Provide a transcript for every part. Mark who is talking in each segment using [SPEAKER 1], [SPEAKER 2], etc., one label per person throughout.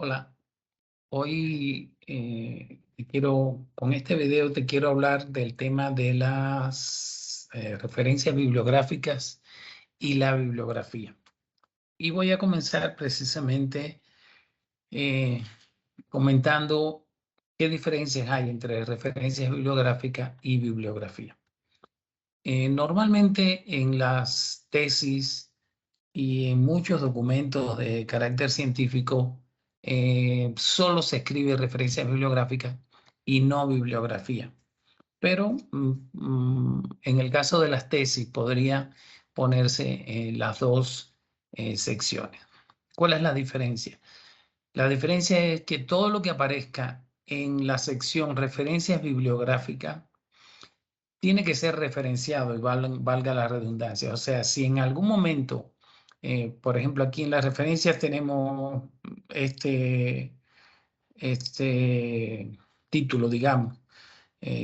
[SPEAKER 1] Hola, hoy con este video te quiero hablar del tema de las referencias bibliográficas y la bibliografía. Y voy a comenzar precisamente eh, comentando qué diferencias hay entre referencias bibliográficas y bibliografía. Normalmente en las tesis y en muchos documentos de carácter científico solo se escribe referencias bibliográficas y no bibliografía. Pero en el caso de las tesis podría ponerse las dos secciones. ¿Cuál es la diferencia? La diferencia es que todo lo que aparezca en la sección referencias bibliográficas tiene que ser referenciado y valga la redundancia. O sea, si en algún momento, por ejemplo, aquí en las referencias tenemos este, este título, digamos,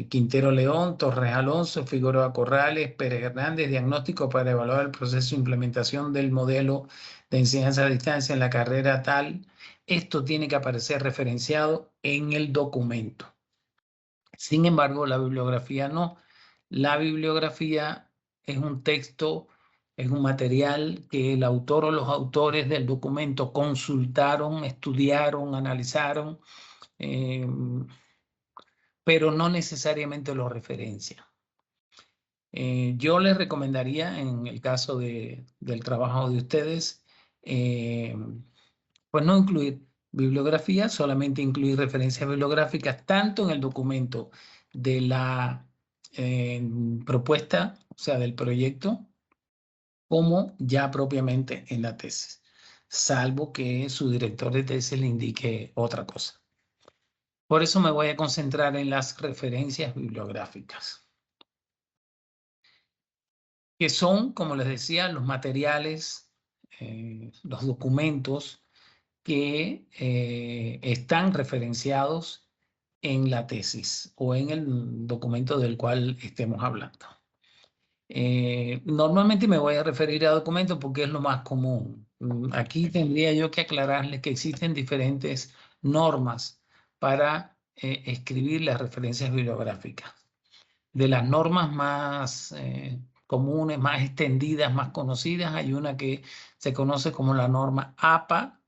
[SPEAKER 1] Quintero León, Torres Alonso, Figueroa Corrales, Pérez Hernández, diagnóstico para evaluar el proceso de implementación del modelo de enseñanza a distancia en la carrera tal. Esto tiene que aparecer referenciado en el documento. Sin embargo, la bibliografía no. La bibliografía es un texto, es un material que el autor o los autores del documento consultaron, estudiaron, analizaron, eh, pero no necesariamente lo referencia. Yo les recomendaría, en el caso del trabajo de ustedes, eh, pues no incluir bibliografía, solamente incluir referencias bibliográficas tanto en el documento de la propuesta, o sea, del proyecto, como ya propiamente en la tesis, salvo que su director de tesis le indique otra cosa. Por eso me voy a concentrar en las referencias bibliográficas, que son, como les decía, los materiales, los documentos que están referenciados en la tesis o en el documento del cual estemos hablando. Normalmente me voy a referir a documentos porque es lo más común. Aquí tendría yo que aclararles que existen diferentes normas para escribir las referencias bibliográficas. De las normas más comunes, más extendidas, más conocidas, hay una que se conoce como la norma APA,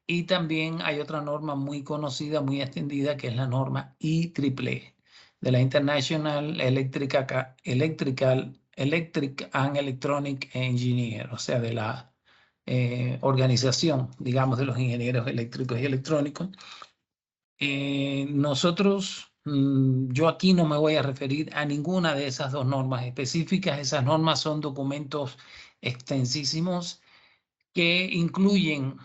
[SPEAKER 1] y también hay otra norma muy conocida, muy extendida, que es la norma IEEE, de la International Electric and Electronic Engineer, o sea, de la organización, digamos, de los ingenieros eléctricos y electrónicos. Yo aquí no me voy a referir a ninguna de esas dos normas específicas. Esas normas son documentos extensísimos que incluyen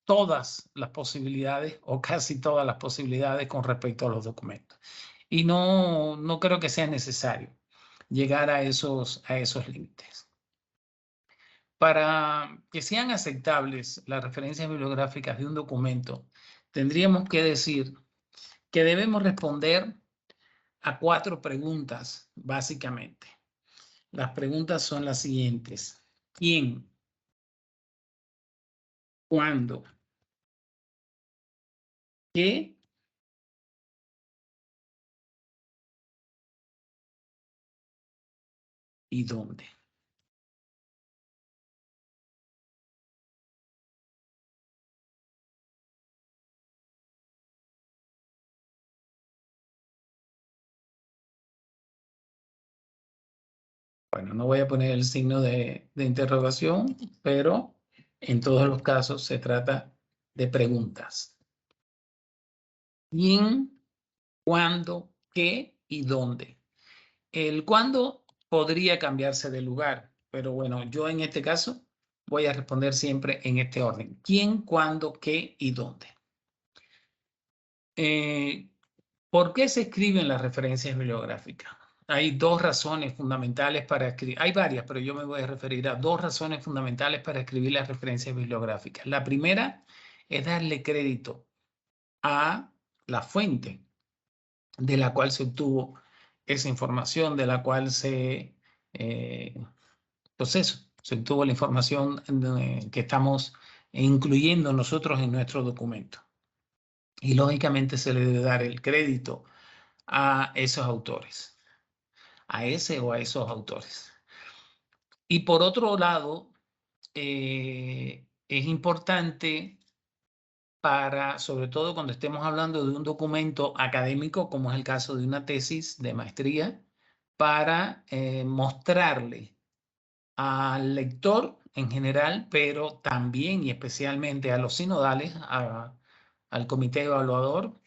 [SPEAKER 1] todas las posibilidades o casi todas las posibilidades con respecto a los documentos. Y no creo que sea necesario llegar a esos límites. Para que sean aceptables las referencias bibliográficas de un documento, tendríamos que decir que debemos responder a 4 preguntas, básicamente. Las preguntas son las siguientes. ¿Quién? ¿Cuándo? ¿Qué? ¿Y dónde? Bueno, no voy a poner el signo de interrogación, pero en todos los casos se trata de preguntas. ¿Quién? ¿Cuándo? ¿Qué? ¿Y dónde? El cuándo podría cambiarse de lugar, pero bueno, yo en este caso voy a responder siempre en este orden. ¿Quién? ¿Cuándo? ¿Qué? ¿Y dónde? ¿Por qué se escriben las referencias bibliográficas? Hay dos razones fundamentales para escribir. Hay varias, pero yo me voy a referir a dos razones fundamentales para escribir las referencias bibliográficas. La primera es darle crédito a la fuente de la cual se obtuvo esa información, de la cual pues eso, se obtuvo la información que estamos e incluyendo nosotros en nuestro documento. Y lógicamente se le debe dar el crédito a esos autores, a ese o a esos autores. Y por otro lado, es importante sobre todo cuando estemos hablando de un documento académico, como es el caso de una tesis de maestría, para mostrarle al lector en general, pero también y especialmente a los sinodales, al comité evaluador,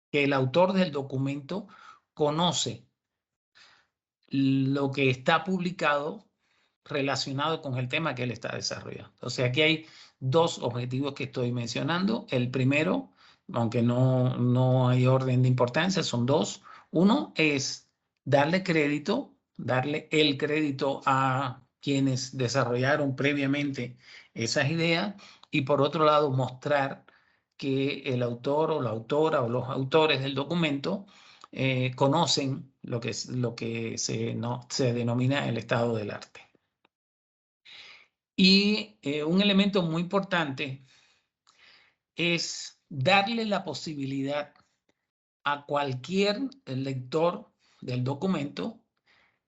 [SPEAKER 1] que el autor del documento conoce lo que está publicado relacionado con el tema que él está desarrollando. O sea, aquí hay dos objetivos que estoy mencionando. El primero, aunque no hay orden de importancia, son dos. Uno es darle el crédito a quienes desarrollaron previamente esas ideas y por otro lado mostrar que el autor o la autora o los autores del documento conocen lo que se denomina el estado del arte. Y un elemento muy importante es darle la posibilidad a cualquier lector del documento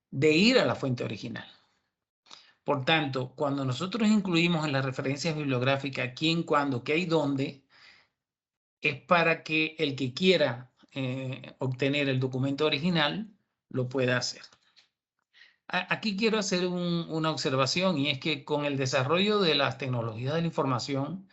[SPEAKER 1] de ir a la fuente original. Por tanto, cuando nosotros incluimos en las referencias bibliográficas quién, cuándo, qué y dónde, es para que el que quiera obtener el documento original lo pueda hacer. Aquí quiero hacer una observación y es que con el desarrollo de las tecnologías de la información,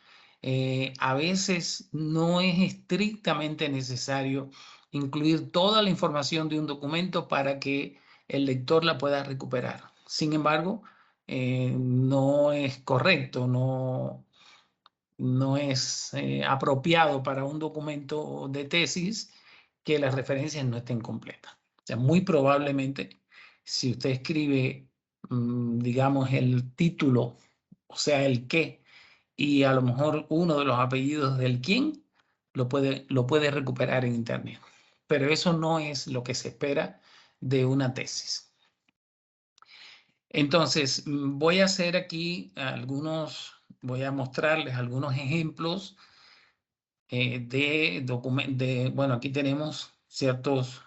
[SPEAKER 1] a veces no es estrictamente necesario incluir toda la información de un documento para que el lector la pueda recuperar. Sin embargo, no es correcto, no es apropiado para un documento de tesis que las referencias no estén completas. O sea, muy probablemente, si usted escribe, digamos, el título, o sea, el qué, y a lo mejor uno de los apellidos del quién, lo puede recuperar en Internet. Pero eso no es lo que se espera de una tesis. Entonces, voy a hacer aquí voy a mostrarles algunos ejemplos bueno, aquí tenemos ciertas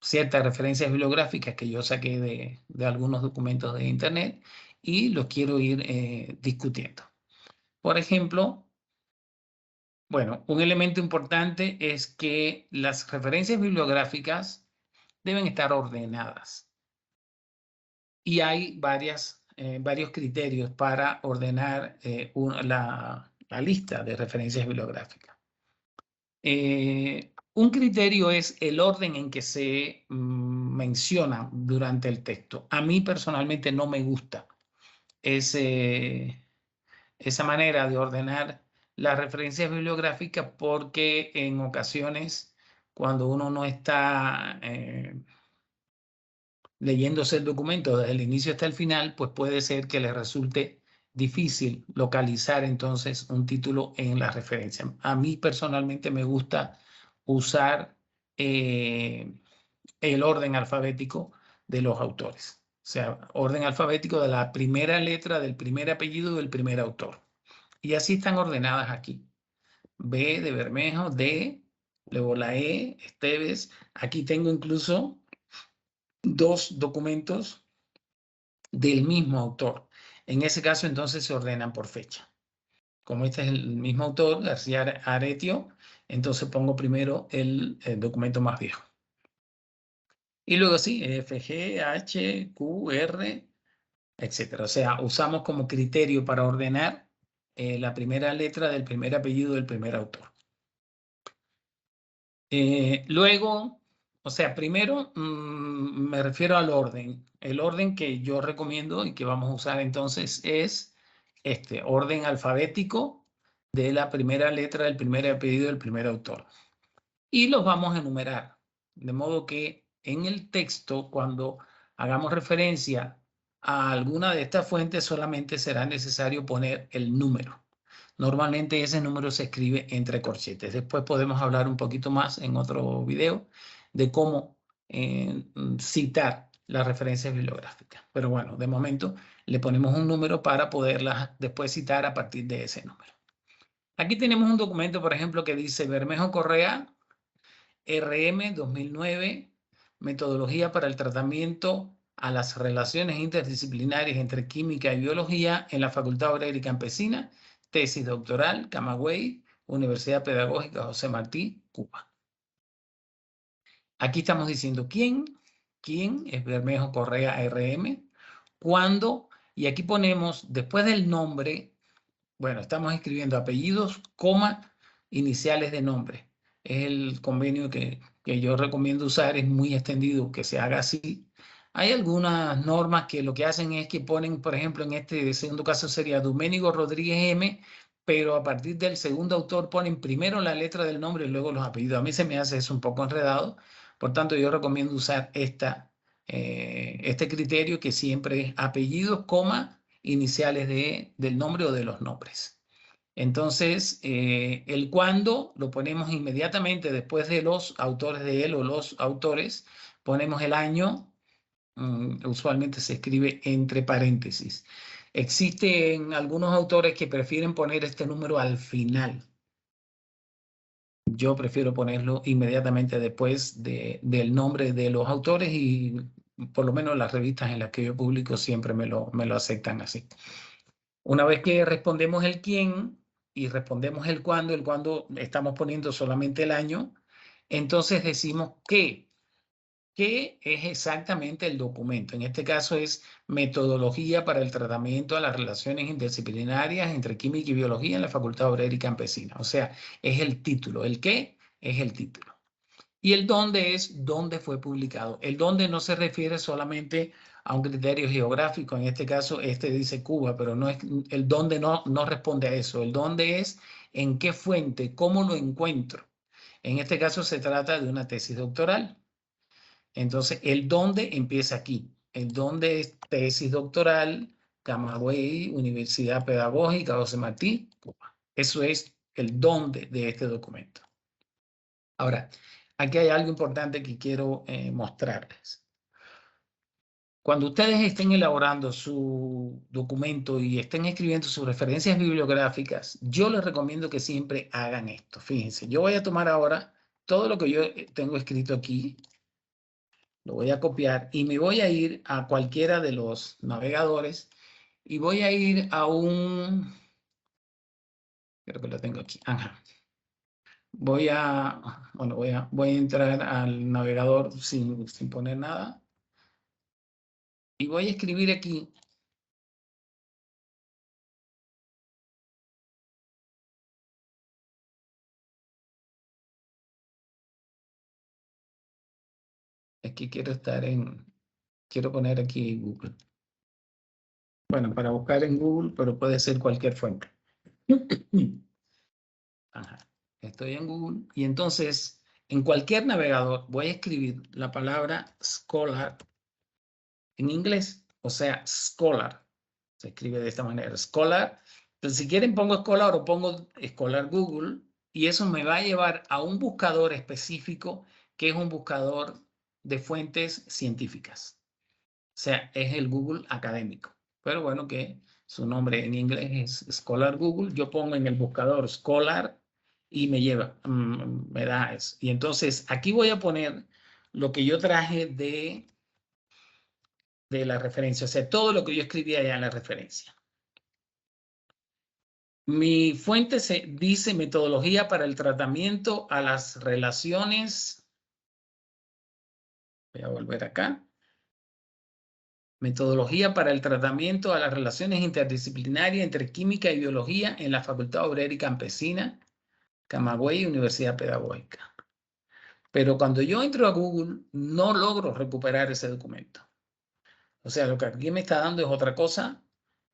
[SPEAKER 1] referencias bibliográficas que yo saqué de algunos documentos de Internet y los quiero ir discutiendo. Por ejemplo, bueno, un elemento importante es que las referencias bibliográficas deben estar ordenadas. Y hay varios criterios para ordenar la lista de referencias bibliográficas. Un criterio es el orden en que se menciona durante el texto. A mí personalmente no me gusta esa manera de ordenar las referencias bibliográficas porque en ocasiones cuando uno no está leyéndose el documento desde el inicio hasta el final, pues puede ser que le resulte difícil localizar entonces un título en la referencia. A mí personalmente me gusta usar el orden alfabético de los autores. O sea, orden alfabético de la primera letra del primer apellido del primer autor. Y así están ordenadas aquí. B de Bermejo, D, luego la E, Esteves. Aquí tengo incluso dos documentos del mismo autor. En ese caso, entonces, se ordenan por fecha. Como este es el mismo autor, García Aretio, entonces pongo primero el documento más viejo. Y luego sí, F, G, H, Q, R, etc. O sea, usamos como criterio para ordenar la primera letra del primer apellido del primer autor. Luego, o sea, primero me refiero al orden. El orden que yo recomiendo y que vamos a usar entonces es este orden alfabético de la primera letra del primer apellido del primer autor. Y los vamos a enumerar. De modo que en el texto, cuando hagamos referencia a alguna de estas fuentes, solamente será necesario poner el número. Normalmente ese número se escribe entre corchetes. Después podemos hablar un poquito más en otro video de cómo citar las referencias bibliográficas. Pero bueno, de momento le ponemos un número para poderlas después citar a partir de ese número. Aquí tenemos un documento, por ejemplo, que dice Bermejo Correa, RM 2009, metodología para el tratamiento a las relaciones interdisciplinarias entre química y biología en la Facultad Obrera y Campesina, tesis doctoral, Camagüey, Universidad Pedagógica José Martí, Cuba. Aquí estamos diciendo quién es Bermejo Correa RM, cuándo, y aquí ponemos, después del nombre, bueno, estamos escribiendo apellidos, coma, iniciales de nombre. Es el convenio que yo recomiendo usar, es muy extendido que se haga así. Hay algunas normas que lo que hacen es que ponen, por ejemplo, en este segundo caso sería Doménico Rodríguez M, pero a partir del segundo autor ponen primero la letra del nombre y luego los apellidos. A mí se me hace eso un poco enredado, por tanto yo recomiendo usar este criterio que siempre es apellidos, coma, iniciales del nombre o de los nombres. Entonces, el cuándo lo ponemos inmediatamente después de los autores de él o los autores, ponemos el año, usualmente se escribe entre paréntesis. Existen algunos autores que prefieren poner este número al final. Yo prefiero ponerlo inmediatamente después del nombre de los autores y por lo menos las revistas en las que yo publico siempre me lo aceptan así. Una vez que respondemos el quién y respondemos el cuándo estamos poniendo solamente el año, entonces decimos qué es exactamente el documento. En este caso es metodología para el tratamiento de las relaciones interdisciplinarias entre química y biología en la Facultad Obrera y Campesina. O sea, es el título. El qué es el título. Y el dónde es dónde fue publicado. El dónde no se refiere solamente a un criterio geográfico. En este caso, este dice Cuba, pero no es, el dónde no responde a eso. El dónde es en qué fuente, cómo lo encuentro. En este caso se trata de una tesis doctoral. Entonces, el dónde empieza aquí. El dónde es tesis doctoral, Camagüey, Universidad Pedagógica, José Martí, Cuba. Eso es el dónde de este documento. Ahora, aquí hay algo importante que quiero mostrarles. Cuando ustedes estén elaborando su documento y estén escribiendo sus referencias bibliográficas, yo les recomiendo que siempre hagan esto. Fíjense, yo voy a tomar ahora todo lo que yo tengo escrito aquí, lo voy a copiar y me voy a ir a cualquiera de los navegadores y voy a ir a creo que lo tengo aquí, ajá. Voy a entrar al navegador sin poner nada y voy a escribir aquí. Es que quiero poner aquí Google. Bueno, para buscar en Google, pero puede ser cualquier fuente. Ajá. Estoy en Google y entonces en cualquier navegador voy a escribir la palabra scholar en inglés, o sea, scholar. Se escribe de esta manera, scholar. Pero si quieren pongo scholar o pongo scholar Google y eso me va a llevar a un buscador específico que es un buscador de fuentes científicas. O sea, es el Google académico. Pero bueno, que su nombre en inglés es Scholar Google. Yo pongo en el buscador Scholar y me lleva, me da eso. Y entonces aquí voy a poner lo que yo traje de la referencia, o sea, todo lo que yo escribí allá en la referencia. Mi fuente se dice metodología para el tratamiento a las relaciones. Voy a volver acá. Metodología para el tratamiento a las relaciones interdisciplinarias entre química y biología en la Facultad Obrera y Campesina, Camagüey, Universidad Pedagógica. Pero cuando yo entro a Google, no logro recuperar ese documento. O sea, lo que aquí me está dando es otra cosa.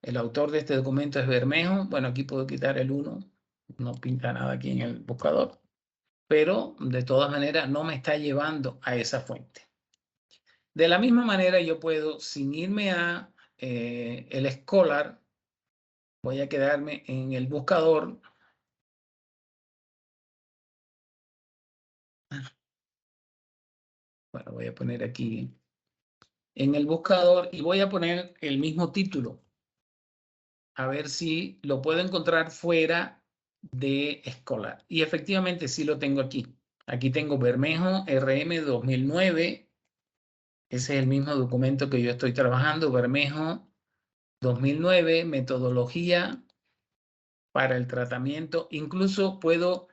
[SPEAKER 1] El autor de este documento es Bermejo. Bueno, aquí puedo quitar el 1. No pinta nada aquí en el buscador. Pero de todas maneras no me está llevando a esa fuente. De la misma manera yo puedo, sin irme a el Scholar, voy a quedarme en el buscador. Bueno, voy a poner aquí en el buscador y voy a poner el mismo título. A ver si lo puedo encontrar fuera de Scholar. Y efectivamente sí lo tengo aquí. Aquí tengo Bermejo RM 2009. Ese es el mismo documento que yo estoy trabajando. Bermejo 2009, metodología para el tratamiento. Incluso puedo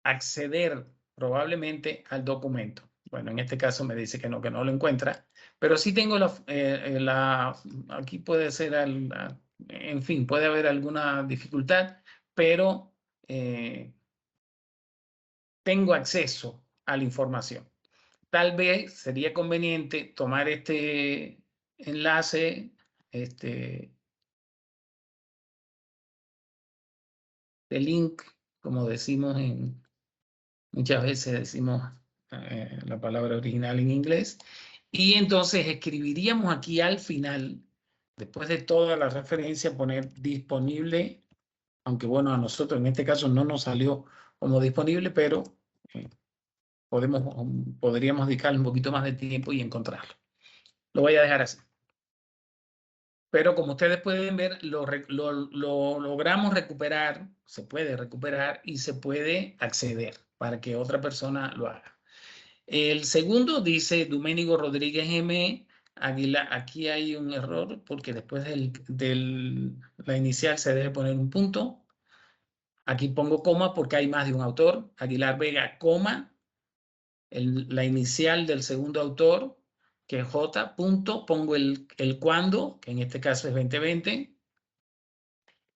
[SPEAKER 1] acceder probablemente al documento. Bueno, en este caso me dice que no lo encuentra, pero sí tengo aquí puede ser, en fin, puede haber alguna dificultad, pero tengo acceso a la información. Tal vez sería conveniente tomar este enlace, de link, como decimos muchas veces decimos la palabra original en inglés, y entonces escribiríamos aquí al final, después de toda la referencia, poner disponible, aunque bueno, a nosotros en este caso no nos salió como disponible, pero eh, podríamos dedicarle un poquito más de tiempo y encontrarlo. Lo voy a dejar así. Pero como ustedes pueden ver, lo logramos recuperar, se puede recuperar y se puede acceder para que otra persona lo haga. El segundo dice Doménico Rodríguez M. Aguilar. Aquí hay un error porque después de la inicial se debe poner un punto. Aquí pongo coma porque hay más de un autor. Aguilar Vega, coma, la inicial del segundo autor, que es J, punto, pongo el cuándo, que en este caso es 2020,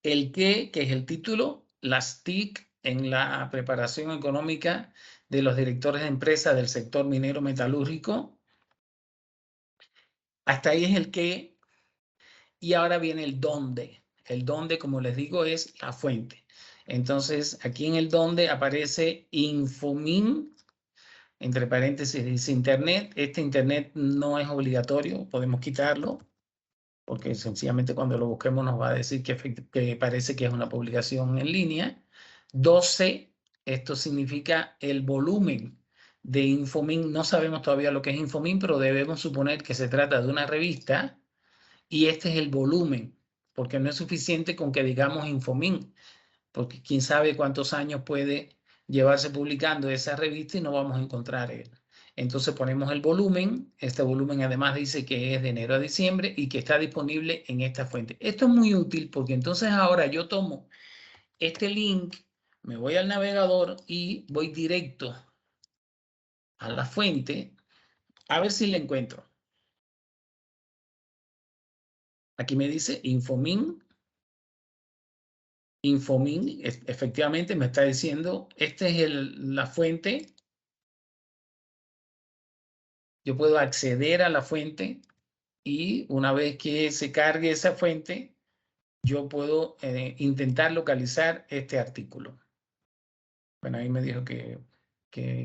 [SPEAKER 1] el qué, que es el título, las TIC en la preparación económica de los directores de empresas del sector minero metalúrgico. Hasta ahí es el qué, y ahora viene el dónde. El dónde, como les digo, es la fuente. Entonces, aquí en el dónde aparece Infomin, entre paréntesis dice Internet. Este Internet no es obligatorio, podemos quitarlo, porque sencillamente cuando lo busquemos nos va a decir que parece que es una publicación en línea. 12, esto significa el volumen de Infomin. No sabemos todavía lo que es Infomin, pero debemos suponer que se trata de una revista y este es el volumen, porque no es suficiente con que digamos Infomin, porque quién sabe cuántos años puede llevarse publicando esa revista y no vamos a encontrar él. Entonces ponemos el volumen. Este volumen además dice que es de enero a diciembre y que está disponible en esta fuente. Esto es muy útil porque entonces ahora yo tomo este link, me voy al navegador y voy directo a la fuente a ver si la encuentro. Aquí me dice Infomin. Infomin efectivamente me está diciendo, esta es la fuente. Yo puedo acceder a la fuente y una vez que se cargue esa fuente, yo puedo intentar localizar este artículo. Bueno, ahí me dijo que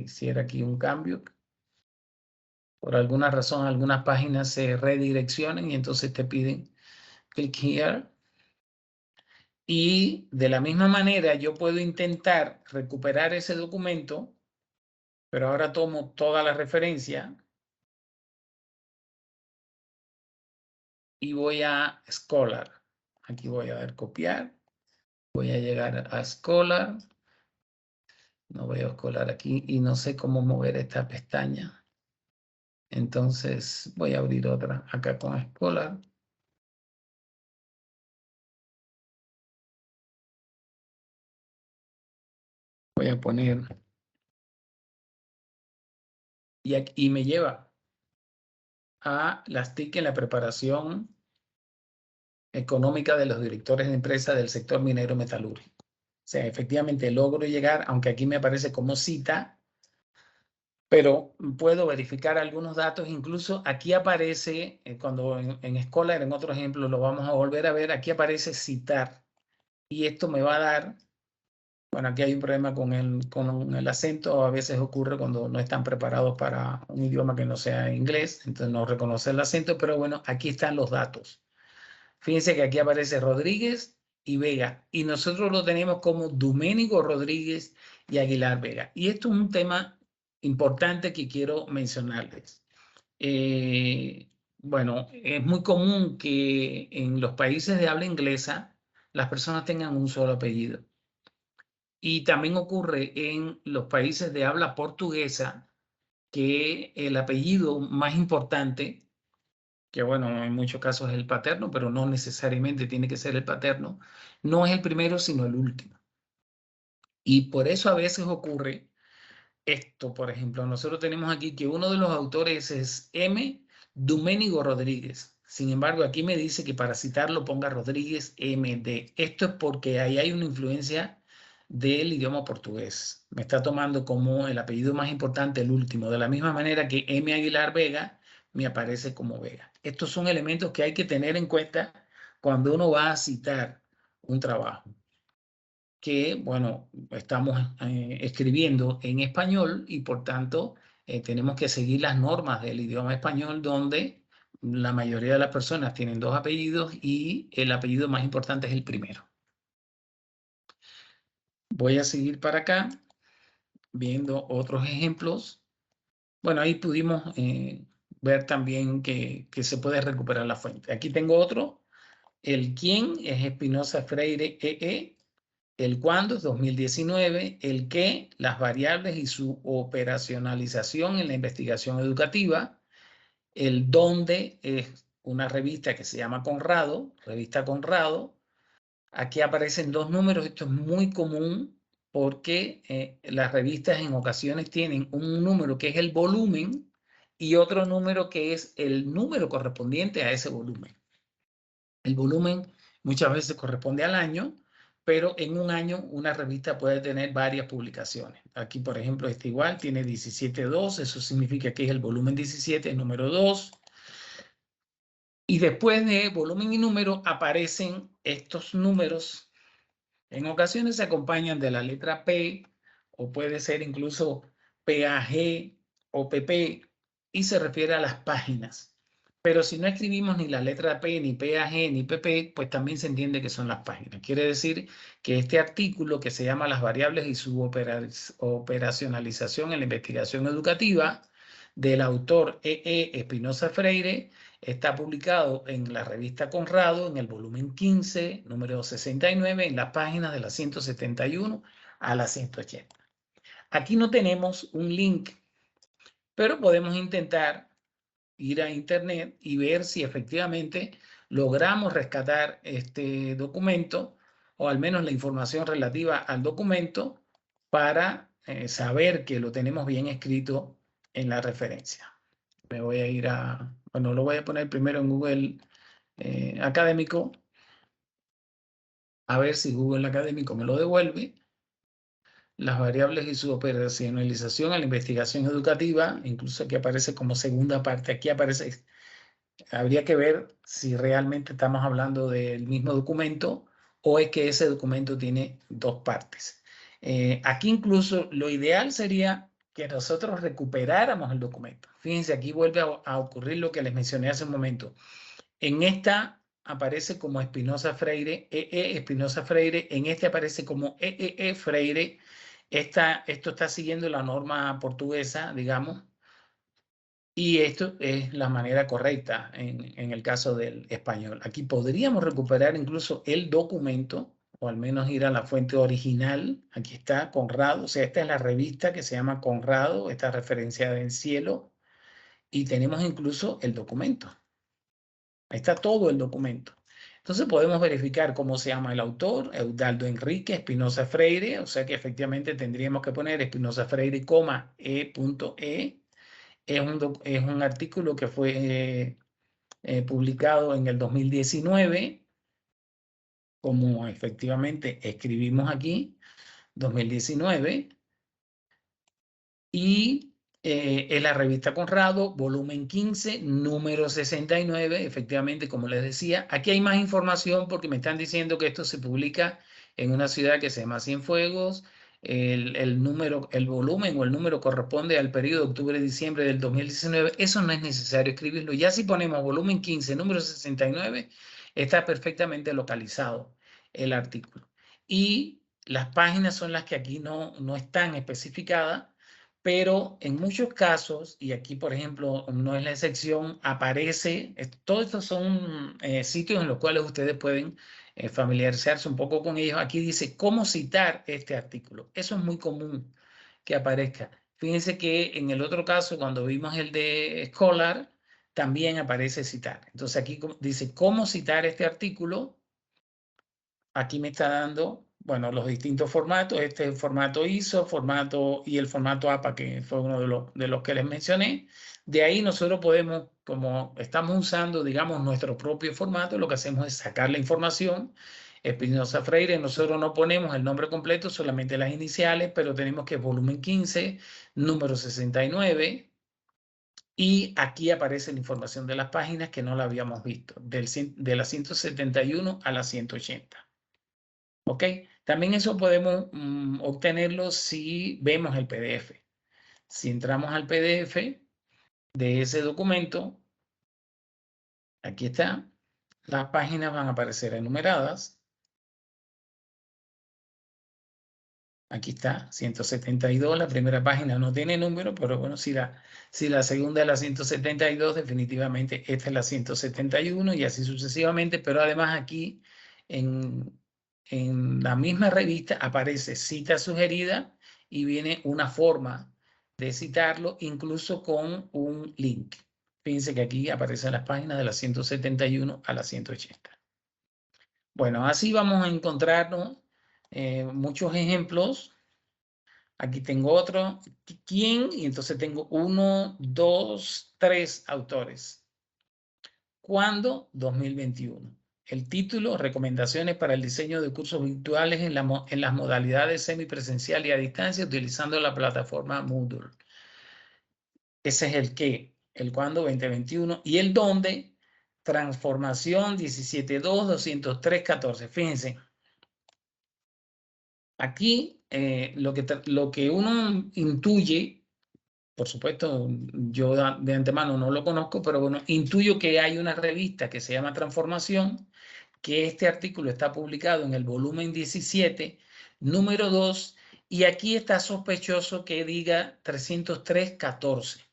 [SPEAKER 1] hiciera aquí un cambio. Por alguna razón, algunas páginas se redireccionan y entonces te piden click here. Y de la misma manera, yo puedo intentar recuperar ese documento, pero ahora tomo toda la referencia y voy a Scholar. Aquí voy a dar copiar. Voy a llegar a Scholar. No veo Scholar aquí y no sé cómo mover esta pestaña. Entonces voy a abrir otra acá con Scholar. Voy a poner y me lleva a las TIC en la preparación económica de los directores de empresa del sector minero metalúrgico. O sea, efectivamente logro llegar, aunque aquí me aparece como cita, pero puedo verificar algunos datos. Incluso aquí aparece, cuando en Scholar, en otro ejemplo, lo vamos a volver a ver, aquí aparece citar. Y esto me va a dar, bueno, aquí hay un problema con el acento, a veces ocurre cuando no están preparados para un idioma que no sea inglés, entonces no reconoce el acento, pero bueno, aquí están los datos. Fíjense que aquí aparece Rodríguez y Vega, y nosotros lo tenemos como Doménico Rodríguez y Aguilar Vega. Y esto es un tema importante que quiero mencionarles. bueno, es muy común que en los países de habla inglesa las personas tengan un solo apellido. Y también ocurre en los países de habla portuguesa que el apellido más importante, que bueno, en muchos casos es el paterno, pero no necesariamente tiene que ser el paterno, no es el primero, sino el último. Y por eso a veces ocurre esto, por ejemplo, nosotros tenemos aquí que uno de los autores es M. Doménico Rodríguez. Sin embargo, aquí me dice que para citarlo ponga Rodríguez MD. Esto es porque ahí hay una influencia del idioma portugués. Me está tomando como el apellido más importante, el último, de la misma manera que M. Aguilar Vega me aparece como Vega. Estos son elementos que hay que tener en cuenta cuando uno va a citar un trabajo que, bueno, estamos escribiendo en español y por tanto tenemos que seguir las normas del idioma español donde la mayoría de las personas tienen dos apellidos y el apellido más importante es el primero. Voy a seguir para acá viendo otros ejemplos. Bueno, ahí pudimos ver también que se puede recuperar la fuente. Aquí tengo otro. El quién es Espinosa Freire E.E. El cuándo es 2019, el qué, las variables y su operacionalización en la investigación educativa, el dónde es una revista que se llama Conrado, revista Conrado. Aquí aparecen dos números, esto es muy común porque las revistas en ocasiones tienen un número que es el volumen y otro número que es el número correspondiente a ese volumen. El volumen muchas veces corresponde al año, pero en un año una revista puede tener varias publicaciones. Aquí, por ejemplo, este igual tiene 17.2, eso significa que es el volumen 17, el número 2. Y después de volumen y número aparecen estos números. En ocasiones se acompañan de la letra P o puede ser incluso PAG o PP y se refiere a las páginas. Pero si no escribimos ni la letra P, ni PAG, ni PP, pues también se entiende que son las páginas. Quiere decir que este artículo que se llama Las variables y su operacionalización en la investigación educativa del autor E.E. Espinosa Freire está publicado en la revista Conrado en el volumen 15, número 69, en las páginas de la 171 a la 180. Aquí no tenemos un link, pero podemos intentar ir a internet y ver si efectivamente logramos rescatar este documento o al menos la información relativa al documento para saber que lo tenemos bien escrito en la referencia. Me voy a ir a, bueno, lo voy a poner primero en Google Académico, a ver si Google Académico me lo devuelve. Las variables y su operacionalización a la investigación educativa, incluso aquí aparece como segunda parte, aquí aparece. Habría que ver si realmente estamos hablando del mismo documento o es que ese documento tiene dos partes. Aquí incluso lo ideal sería que nosotros recuperáramos el documento. Fíjense, aquí vuelve a ocurrir lo que les mencioné hace un momento. En esta aparece como Espinosa Freire, E.E. Espinosa Freire. En este aparece como E.E.E. Freire. Esto está siguiendo la norma portuguesa, digamos. Y esto es la manera correcta en el caso del español. Aquí podríamos recuperar incluso el documento, o al menos ir a la fuente original. Aquí está Conrado, o sea, esta es la revista que se llama Conrado, está referenciada en cielo, y tenemos incluso el documento. Ahí está todo el documento. Entonces podemos verificar cómo se llama el autor, Eudaldo Enrique Espinosa Freire, o sea que efectivamente tendríamos que poner Espinosa Freire, E.E. Es un artículo que fue publicado en el 2019, como efectivamente escribimos aquí, 2019, y es la revista Conrado, volumen 15, número 69, efectivamente, como les decía. Aquí hay más información porque me están diciendo que esto se publica en una ciudad que se llama Cienfuegos. El número, el volumen o el número corresponde al periodo de octubre-diciembre del 2019. Eso no es necesario escribirlo. Ya si ponemos volumen 15, número 69, está perfectamente localizado el artículo. Y las páginas son las que aquí no están especificadas, pero en muchos casos, y aquí por ejemplo no es la excepción, aparece, todos estos son sitios en los cuales ustedes pueden familiarizarse un poco con ellos. Aquí dice cómo citar este artículo. Eso es muy común que aparezca. Fíjense que en el otro caso, cuando vimos el de Scholar, también aparece citar. Entonces aquí dice cómo citar este artículo. Aquí me está dando, bueno, los distintos formatos. Este es el formato ISO, formato y el formato APA, que fue uno de los que les mencioné. De ahí nosotros podemos, como estamos usando, digamos, nuestro propio formato, lo que hacemos es sacar la información. Espinosa Freire, nosotros no ponemos el nombre completo, solamente las iniciales, pero tenemos que volumen 15, número 69. Y aquí aparece la información de las páginas que no la habíamos visto, de la 171 a la 180. ¿Ok? También eso podemos obtenerlo si vemos el PDF. Si entramos al PDF de ese documento, aquí está, las páginas van a aparecer enumeradas. Aquí está, 172, la primera página no tiene número, pero bueno, si la segunda es la 172, definitivamente esta es la 171 y así sucesivamente, pero además aquí en la misma revista aparece cita sugerida y viene una forma de citarlo, incluso con un link. Fíjense que aquí aparecen las páginas de la 171 a la 180. Bueno, así vamos a encontrarnos muchos ejemplos. Aquí tengo otro. ¿Quién? Y entonces tengo 1, 2, 3 autores. ¿Cuándo? 2021. El título, recomendaciones para el diseño de cursos virtuales en las modalidades semipresencial y a distancia utilizando la plataforma Moodle. Ese es el qué, el cuándo, 2021. Y el dónde, transformación 17.2, 203.14. Fíjense, aquí lo que uno intuye. Por supuesto, yo de antemano no lo conozco, pero bueno, intuyo que hay una revista que se llama Transformación, que este artículo está publicado en el volumen 17, número 2, y aquí está sospechoso que diga 303.14.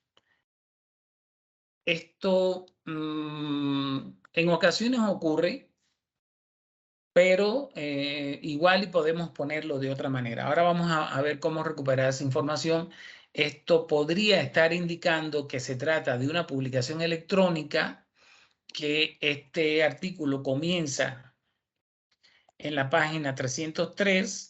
[SPEAKER 1] Esto en ocasiones ocurre, pero igual y podemos ponerlo de otra manera. Ahora vamos a ver cómo recuperar esa información. Esto podría estar indicando que se trata de una publicación electrónica, que este artículo comienza en la página 303.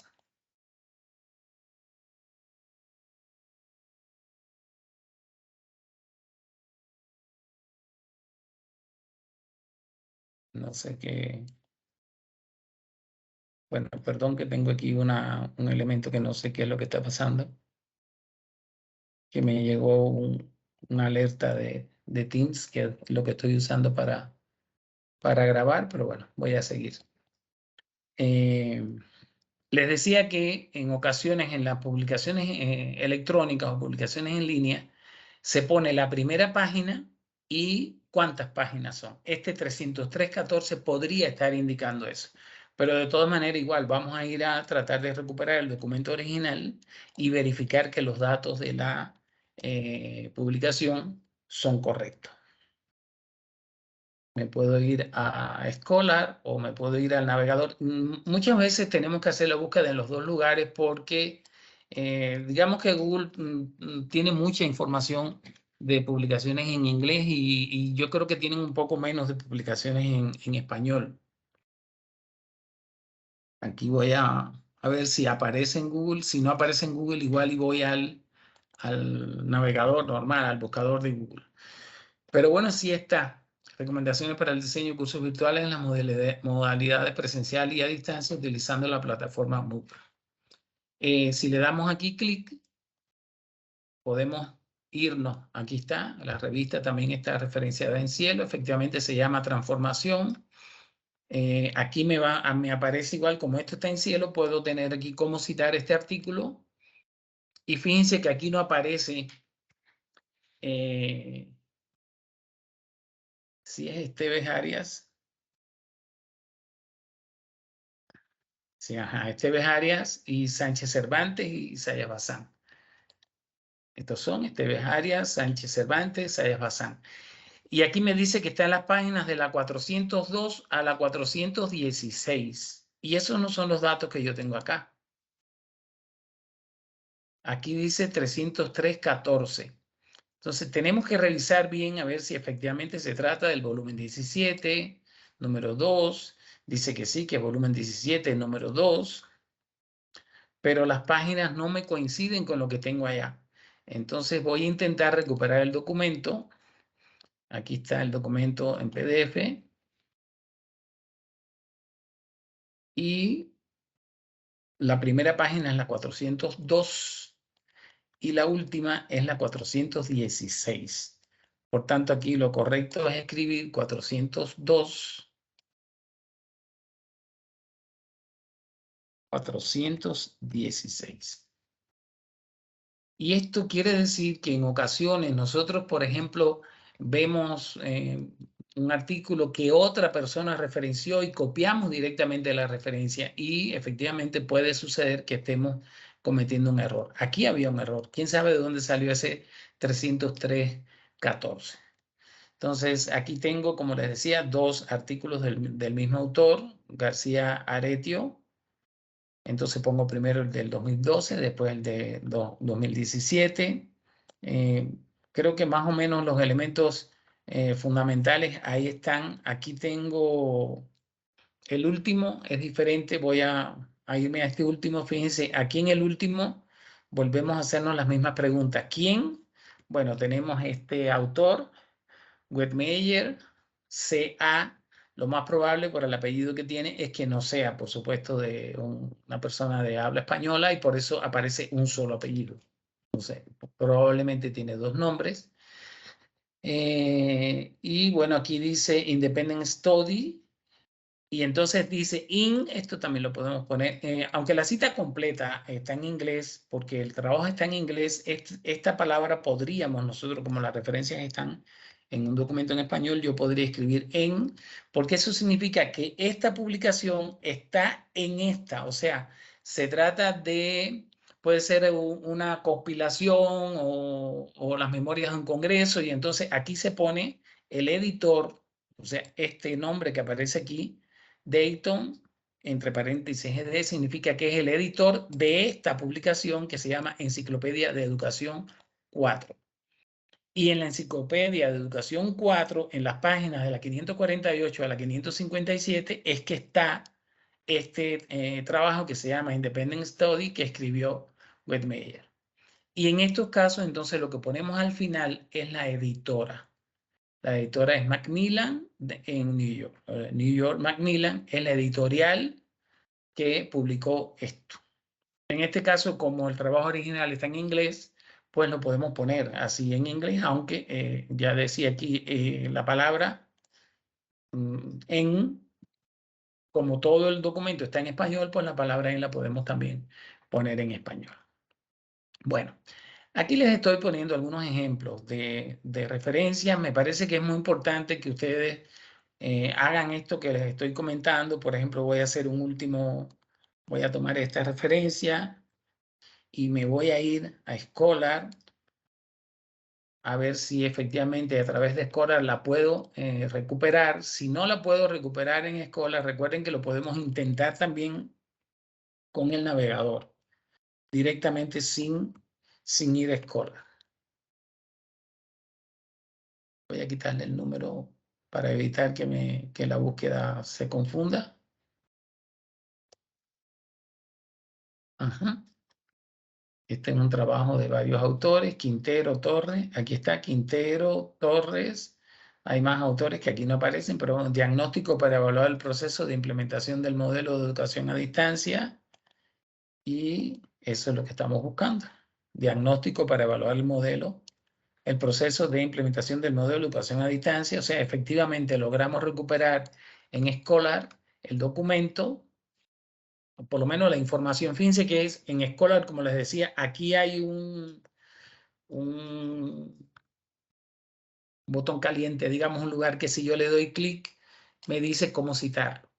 [SPEAKER 1] No sé qué. Bueno, perdón que tengo aquí un elemento que no sé qué es lo que está pasando, que me llegó una alerta de Teams, que es lo que estoy usando para grabar, pero bueno, voy a seguir. Les decía que en ocasiones en las publicaciones electrónicas o publicaciones en línea se pone la primera página y cuántas páginas son. Este 303.14 podría estar indicando eso. Pero de todas maneras, igual vamos a ir a tratar de recuperar el documento original y verificar que los datos de la publicación son correctos. Me puedo ir a Scholar o me puedo ir al navegador. Muchas veces tenemos que hacer la búsqueda en los dos lugares porque digamos que Google tiene mucha información de publicaciones en inglés y yo creo que tienen un poco menos de publicaciones en español. Aquí voy a ver si aparece en Google. Si no aparece en Google, igual y voy al navegador normal, al buscador de Google. Pero bueno, sí está. Recomendaciones para el diseño de cursos virtuales en las modalidades presencial y a distancia utilizando la plataforma Moodle. Si le damos aquí clic, podemos irnos. Aquí está, la revista también está referenciada en cielo. Efectivamente se llama Transformación. Aquí me aparece igual, como esto está en cielo, puedo tener aquí cómo citar este artículo. Y fíjense que aquí no aparece si es Esteves Arias. Sí, ajá, Esteves Arias y Sánchez Cervantes y Sayas Bazán. Estos son Esteves Arias, Sánchez Cervantes, Sayas Bazán. Y aquí me dice que está en las páginas de la 402 a la 416. Y esos no son los datos que yo tengo acá. Aquí dice 303.14. Entonces tenemos que revisar bien a ver si efectivamente se trata del volumen 17, número 2. Dice que sí, que es volumen 17, número 2. Pero las páginas no me coinciden con lo que tengo allá. Entonces voy a intentar recuperar el documento. Aquí está el documento en PDF. Y la primera página es la 402 y la última es la 416. Por tanto, aquí lo correcto es escribir 402, 416. Y esto quiere decir que en ocasiones nosotros, por ejemplo, vemos un artículo que otra persona referenció y copiamos directamente la referencia y efectivamente puede suceder que estemos cometiendo un error. Aquí había un error. ¿Quién sabe de dónde salió ese 303.14? Entonces, aquí tengo, como les decía, dos artículos del mismo autor, García Aretio. Entonces pongo primero el del 2012, después el de 2017. Creo que más o menos los elementos fundamentales ahí están. Aquí tengo el último, es diferente. Voy a irme a este último. Fíjense, aquí en el último volvemos a hacernos las mismas preguntas. ¿Quién? Bueno, tenemos este autor, Wettmeyer, C.A. Lo más probable por el apellido que tiene es que no sea, por supuesto, de una persona de habla española y por eso aparece un solo apellido. Entonces, probablemente tiene dos nombres. Y bueno, aquí dice Independent Study. Y entonces dice in, esto también lo podemos poner, aunque la cita completa está en inglés, porque el trabajo está en inglés, esta palabra podríamos nosotros, como las referencias están en un documento en español, yo podría escribir en, porque eso significa que esta publicación está en esta, o sea, se trata de, puede ser una compilación o las memorias de un congreso, y entonces aquí se pone el editor, o sea, este nombre que aparece aquí, Dayton, entre paréntesis GD, significa que es el editor de esta publicación que se llama Enciclopedia de Educación 4. Y en la Enciclopedia de Educación 4, en las páginas de la 548 a la 557, es que está este trabajo que se llama Independent Study que escribió Wettmeyer. Y en estos casos, entonces, lo que ponemos al final es la editora. La editora es Macmillan en New York. New York Macmillan es la editorial que publicó esto. En este caso, como el trabajo original está en inglés, pues lo podemos poner así en inglés, aunque ya decía aquí la palabra en, como todo el documento está en español, pues la palabra en la podemos también poner en español. Bueno, aquí les estoy poniendo algunos ejemplos de referencias. Me parece que es muy importante que ustedes hagan esto que les estoy comentando. Por ejemplo, voy a hacer un último, voy a tomar esta referencia y me voy a ir a Scholar a ver si efectivamente a través de Scholar la puedo recuperar. Si no la puedo recuperar en Scholar, recuerden que lo podemos intentar también con el navegador, directamente sin ir a Scholar. Voy a quitarle el número para evitar que la búsqueda se confunda. Ajá. Este es un trabajo de varios autores, Quintero, Torres. Aquí está Quintero, Torres. Hay más autores que aquí no aparecen, pero bueno, diagnóstico para evaluar el proceso de implementación del modelo de educación a distancia. Y eso es lo que estamos buscando. Diagnóstico para evaluar el modelo, el proceso de implementación del modelo de educación a distancia. O sea, efectivamente logramos recuperar en Scholar el documento, por lo menos la información. Fíjense que es en Scholar, como les decía, aquí hay un botón caliente, digamos un lugar que si yo le doy clic, me dice cómo citar.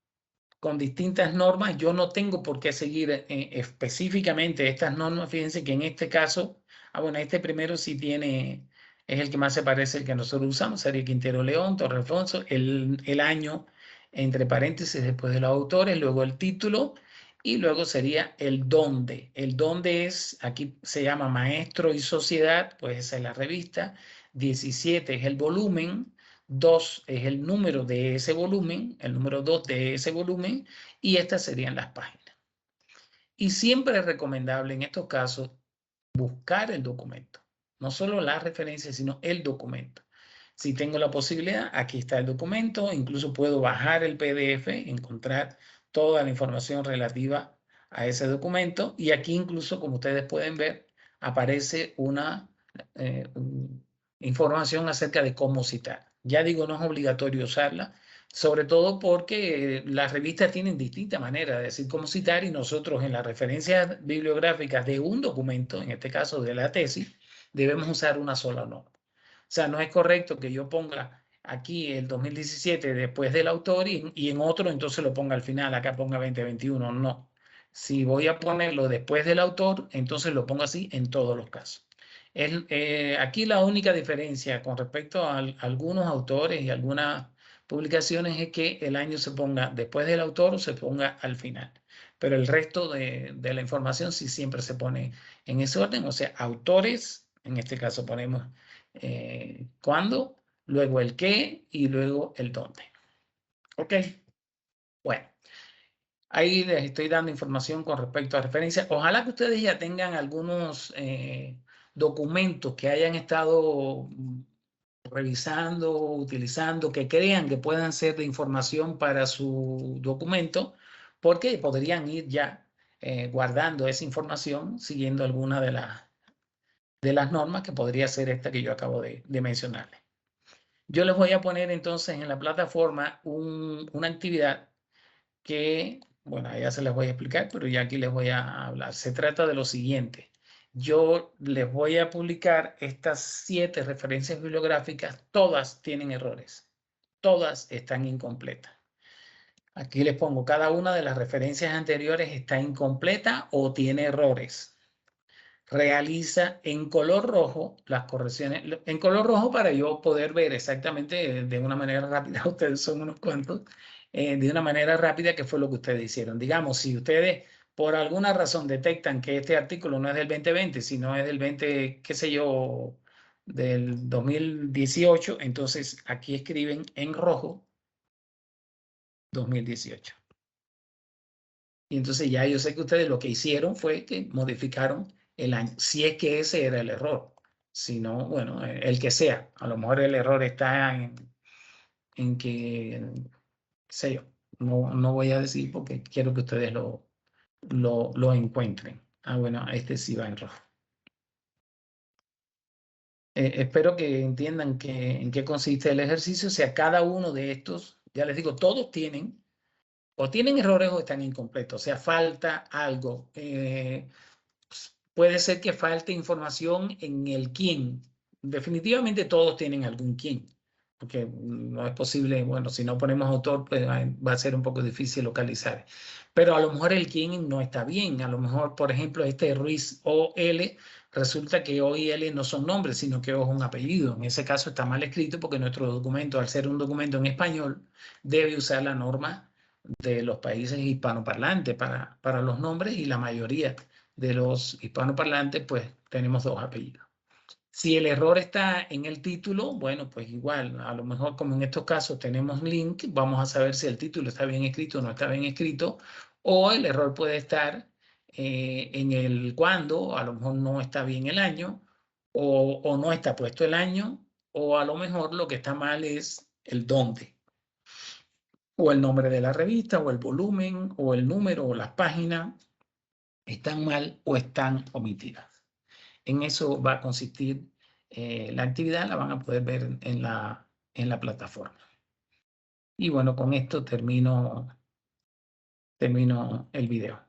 [SPEAKER 1] Con distintas normas, yo no tengo por qué seguir específicamente estas normas. Fíjense que en este caso Bueno, este primero sí tiene, es el que más se parece al que nosotros usamos, sería Quintero León, Torre Alfonso, el año entre paréntesis después de los autores, luego el título y luego sería el dónde. El dónde es, aquí se llama Maestro y Sociedad, pues esa es la revista. 17 es el volumen, 2 es el número de ese volumen, el número 2 de ese volumen, y estas serían las páginas. Y siempre es recomendable en estos casos buscar el documento, no solo la referencia, sino el documento. Si tengo la posibilidad, aquí está el documento, incluso puedo bajar el PDF, encontrar toda la información relativa a ese documento y aquí incluso, como ustedes pueden ver, aparece una información acerca de cómo citar. Ya digo, no es obligatorio usarla, sobre todo porque las revistas tienen distintas maneras de decir cómo citar y nosotros en las referencias bibliográficas de un documento, en este caso de la tesis, debemos usar una sola norma. O sea, no es correcto que yo ponga aquí el 2017 después del autor y en otro entonces lo ponga al final, acá ponga 2021. No. Si voy a ponerlo después del autor, entonces lo pongo así en todos los casos. Aquí la única diferencia con respecto a algunos autores y algunas publicaciones es que el año se ponga después del autor o se ponga al final. Pero el resto de la información sí siempre se pone en ese orden, o sea, autores, en este caso ponemos cuándo, luego el qué y luego el dónde. ¿Ok? Bueno, ahí les estoy dando información con respecto a referencias. Ojalá que ustedes ya tengan algunos documentos que hayan estado revisando, utilizando, que crean que puedan ser de información para su documento, porque podrían ir ya guardando esa información siguiendo alguna de las normas que podría ser esta que yo acabo de mencionarles. Yo les voy a poner entonces en la plataforma una actividad que, bueno, ya se les voy a explicar, pero ya aquí les voy a hablar. Se trata de lo siguiente. Yo les voy a publicar estas 7 referencias bibliográficas, todas tienen errores, todas están incompletas. Aquí les pongo, cada una de las referencias anteriores está incompleta o tiene errores. Realiza en color rojo las correcciones, en color rojo para yo poder ver exactamente de una manera rápida, ustedes son unos cuantos, de una manera rápida qué fue lo que ustedes hicieron. Digamos, si ustedes por alguna razón detectan que este artículo no es del 2020, sino es del 20, qué sé yo, del 2018, entonces aquí escriben en rojo 2018. Y entonces ya yo sé que ustedes lo que hicieron fue que modificaron el año, si es que ese era el error. Si no, bueno, el que sea. A lo mejor el error está en que, qué sé yo, no voy a decir porque quiero que ustedes lo encuentren. Bueno, este sí va en rojo. Espero que entiendan en qué consiste el ejercicio. O sea, cada uno de estos, ya les digo, todos tienen o tienen errores o están incompletos. O sea, falta algo. Puede ser que falte información en el quién. Definitivamente todos tienen algún quién, porque no es posible, bueno, si no ponemos autor, pues va a ser un poco difícil localizar. Pero a lo mejor el quién no está bien. A lo mejor, por ejemplo, este Ruiz O.L., resulta que O y L no son nombres, sino que O es un apellido. En ese caso está mal escrito porque nuestro documento, al ser un documento en español, debe usar la norma de los países hispanoparlantes para los nombres y la mayoría de los hispanoparlantes, pues tenemos 2 apellidos. Si el error está en el título, bueno, pues igual, a lo mejor como en estos casos tenemos link, vamos a saber si el título está bien escrito o no está bien escrito, o el error puede estar en el cuándo, a lo mejor no está bien el año, o no está puesto el año, o a lo mejor lo que está mal es el dónde, o el nombre de la revista, o el volumen, o el número, o las páginas, están mal o están omitidas. En eso va a consistir la actividad, la van a poder ver en la plataforma. Y bueno, con esto termino el video.